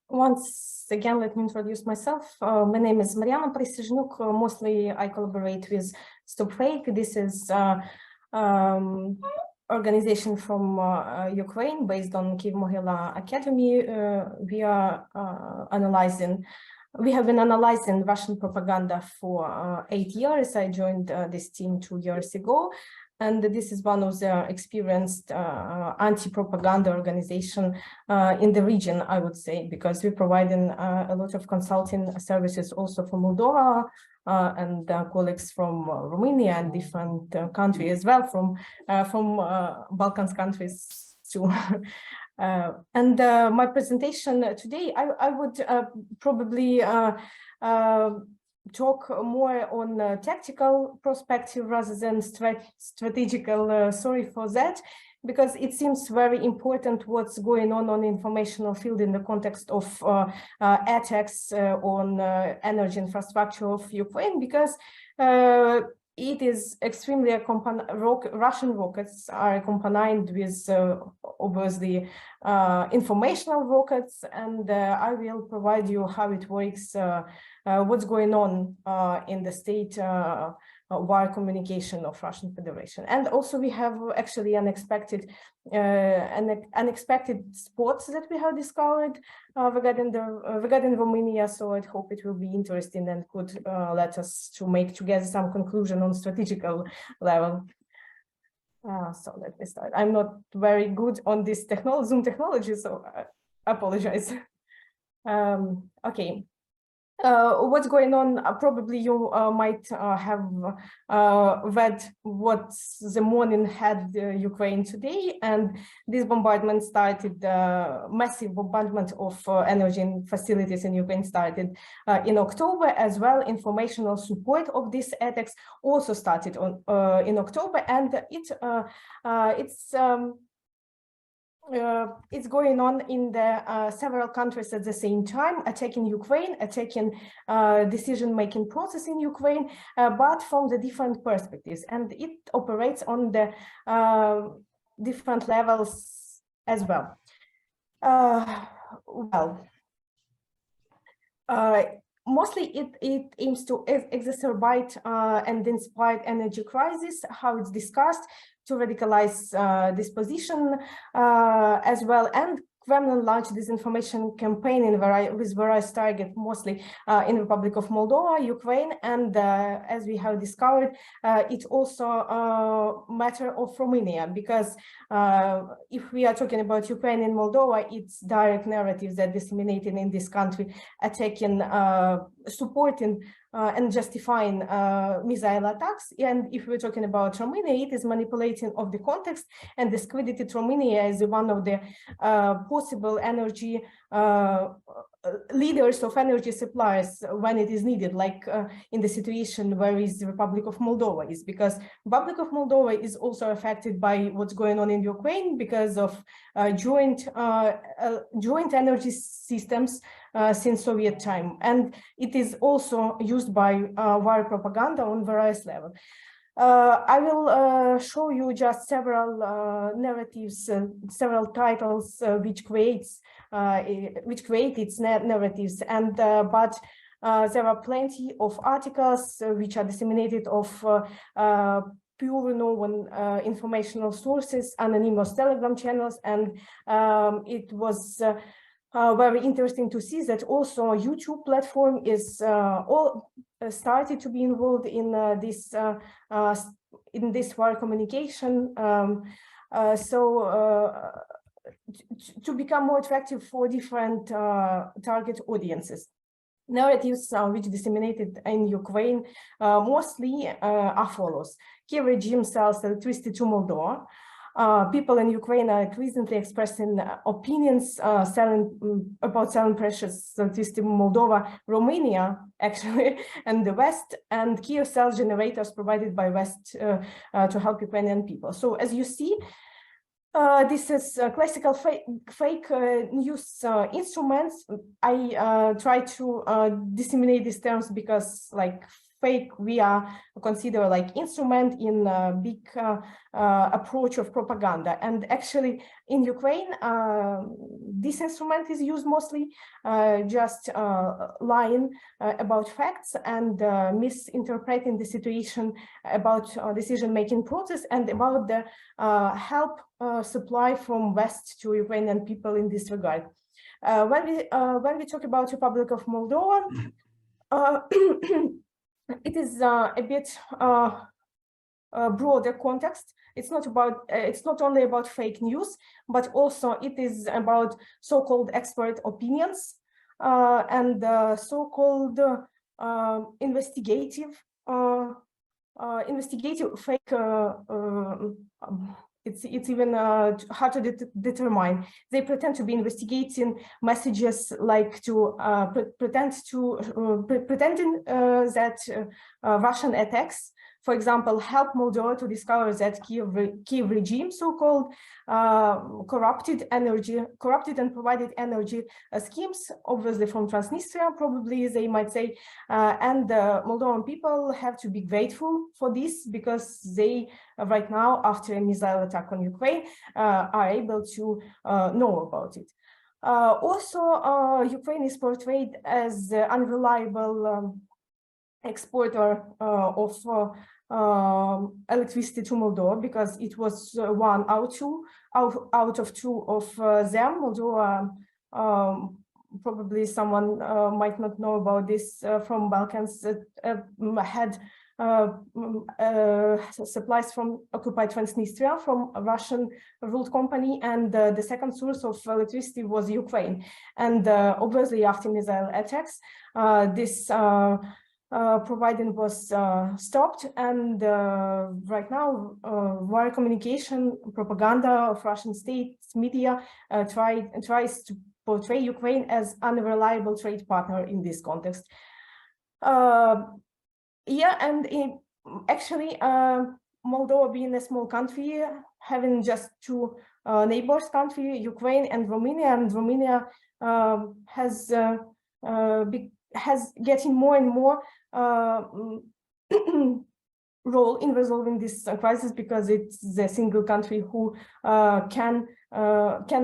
Once again, let me introduce myself. My name is Marianna Prysiazhniuk. Mostly I collaborate with Stopfake. This is organization from Ukraine based on Kyiv-Mohyla Academy. We have been analyzing Russian propaganda for 8 years. I joined this team 2 years ago. And this is one of the experienced anti-propaganda organization in the region, I would say, because we're providing a lot of consulting services also for Moldova and colleagues from Romania and different countries as well, from Balkans countries too. My presentation today, I would probably talk more on tactical perspective rather than strategical. Sorry for that, because it seems very important what's going on informational field in the context of attacks on energy infrastructure of Ukraine, because it is extremely Russian rockets are accompanied with obviously informational rockets, and I will provide you how it works, what's going on in the state wire communication of Russian Federation. And also we have actually unexpected spots that we have discovered regarding Romania. So I hope it will be interesting and could let us to make together some conclusion on strategical level. So let me start. I'm not very good on this Zoom technology, so I apologize. Okay. What's going on? Probably you might have read what the morning had Ukraine today, and this bombardment started, massive bombardment of energy facilities in Ukraine started in October as well. Informational support of these attacks also started on in October, and it's going on in the several countries at the same time, attacking Ukraine, attacking decision-making process in Ukraine, but from the different perspectives, and it operates on the different levels as well. Mostly it aims to exacerbate and inspire energy crisis, how it's discussed, to radicalize this position as well, and Kremlin launched disinformation campaign with various targets, mostly in the Republic of Moldova, Ukraine, and as we have discovered, it's also a matter of Romania, because if we are talking about Ukraine and Moldova, it's direct narratives that disseminated in this country, attacking, supporting and justifying missile attacks. And if we're talking about Romania, it is manipulating of the context and discredited Romania as one of the possible energy leaders of energy suppliers when it is needed, like in the situation where is the Republic of Moldova is, because Republic of Moldova is also affected by what's going on in Ukraine because of joint energy systems since Soviet time, and it is also used by wire propaganda on various levels. I will show you just several narratives, several titles which create its narratives, and but there are plenty of articles which are disseminated of pure known informational sources, anonymous Telegram channels, and it was very interesting to see that also YouTube platform is all started to be involved in this wire communication, to become more attractive for different target audiences. Narratives which disseminated in Ukraine mostly are follows. Kyiv regime sells electricity to Moldova. People in Ukraine are increasingly expressing opinions about selling precious electricity to Moldova, Romania, actually, and the West, and Kyiv sells generators provided by West to help Ukrainian people. So as you see, this is classical fake news instruments. I try to disseminate these terms because, like, fake we are consider like instrument in a big approach of propaganda. And actually in Ukraine, this instrument is used mostly, just lying about facts and misinterpreting the situation about decision-making process and about the help supply from West to Ukrainian people in this regard. When we talk about Republic of Moldova, it is a bit broader context. It's not only about fake news, but also it is about so-called expert opinions and so-called investigative fake. It's even hard to determine. They pretend to be investigating messages, like to pretending that Russian attacks, for example, help Moldova to discover that Kiev regime, so-called corrupted and provided energy schemes, obviously from Transnistria, probably they might say, and the Moldovan people have to be grateful for this, because they right now, after a missile attack on Ukraine, are able to know about it. Also, Ukraine is portrayed as unreliable exporter of electricity to Moldova, because it was one out of two of them. Moldova, probably someone might not know about this from Balkans, had supplies from occupied Transnistria, from a Russian-ruled company, and the second source of electricity was Ukraine. And obviously, after missile attacks, this providing was stopped, and right now wire communication propaganda of Russian state media tries to portray Ukraine as unreliable trade partner in this context. Yeah, and actually Moldova being a small country, having just two neighbors country, Ukraine and Romania has getting more and more role in resolving this crisis, because it's the single country who can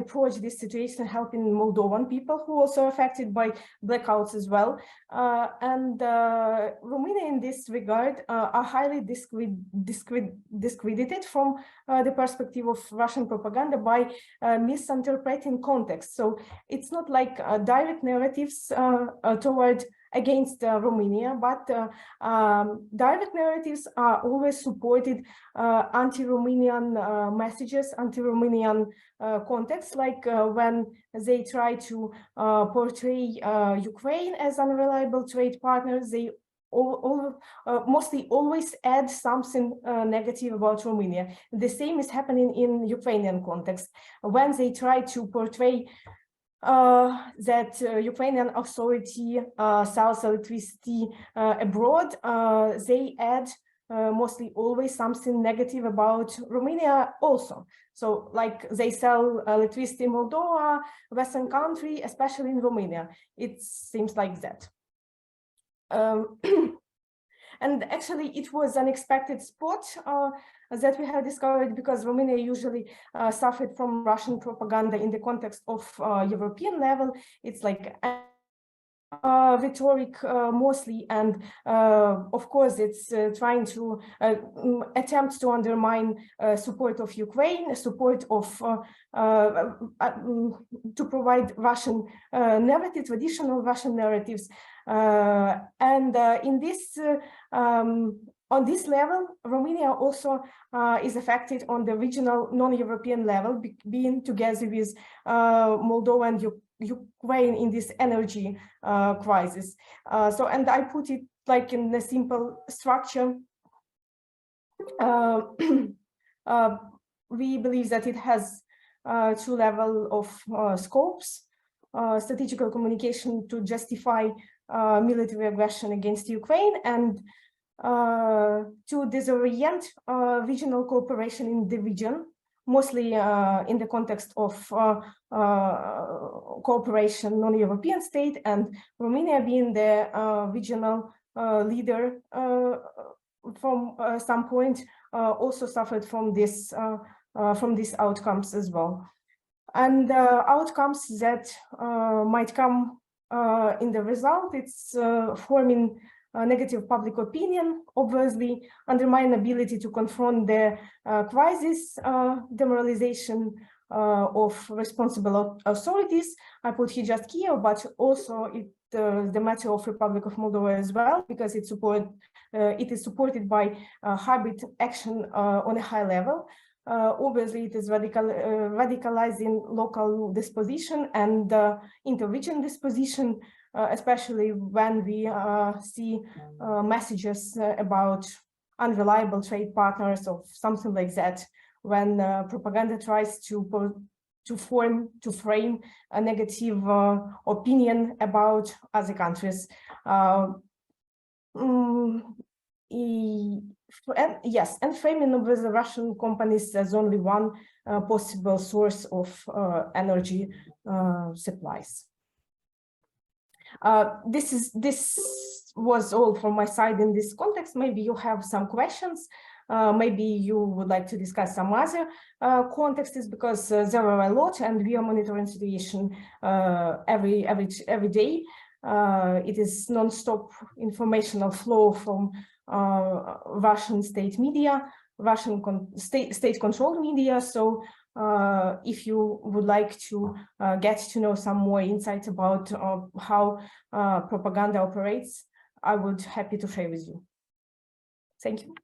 approach this situation, helping Moldovan people who are also affected by blackouts as well. And Romania, in this regard, are highly discredited from the perspective of Russian propaganda by misinterpreting context. So it's not like direct narratives toward against Romania, but direct narratives are always supported anti-Romanian messages, anti-Romanian context, like when they try to portray Ukraine as unreliable trade partners, they mostly always add something negative about Romania. The same is happening in Ukrainian context. When they try to portray that Ukrainian authority sells electricity abroad, they add mostly always something negative about Romania also. So like they sell electricity in Moldova, Western country, especially in Romania. It seems like that. And actually, it was an unexpected spot that we have discovered, because Romania usually suffered from Russian propaganda in the context of European level. It's like rhetoric mostly, and of course it's trying to attempt to undermine support of Ukraine, support of to provide Russian narrative, traditional Russian narratives, and in this on this level, Romania also is affected on the regional non-European level, being together with Moldova and Ukraine in this energy crisis. And I put it like in a simple structure. We believe that it has two levels of scopes: strategical communication to justify military aggression against Ukraine, and to disorient regional cooperation in the region, mostly in the context of cooperation non-European state, and Romania being the regional leader from some point also suffered from this from these outcomes as well. And outcomes that might come in the result, it's forming negative public opinion, obviously, undermine ability to confront the crisis, demoralization of responsible authorities. I put here just Kiev, but also the matter of Republic of Moldova as well, because it is supported by hybrid action on a high level. Obviously, it is radicalizing local disposition and inter-region disposition, especially when we see messages about unreliable trade partners or something like that, when propaganda tries to frame a negative opinion about other countries. Yes, and framing with the Russian companies as only one possible source of energy supplies. This was all from my side in this context. Maybe you have some questions. Maybe you would like to discuss some other contexts, because there are a lot, and we are monitoring situation every day. It is non-stop informational flow from Russian state media, Russian state-controlled media. So if you would like to get to know some more insights about how propaganda operates, I would be happy to share with you. Thank you.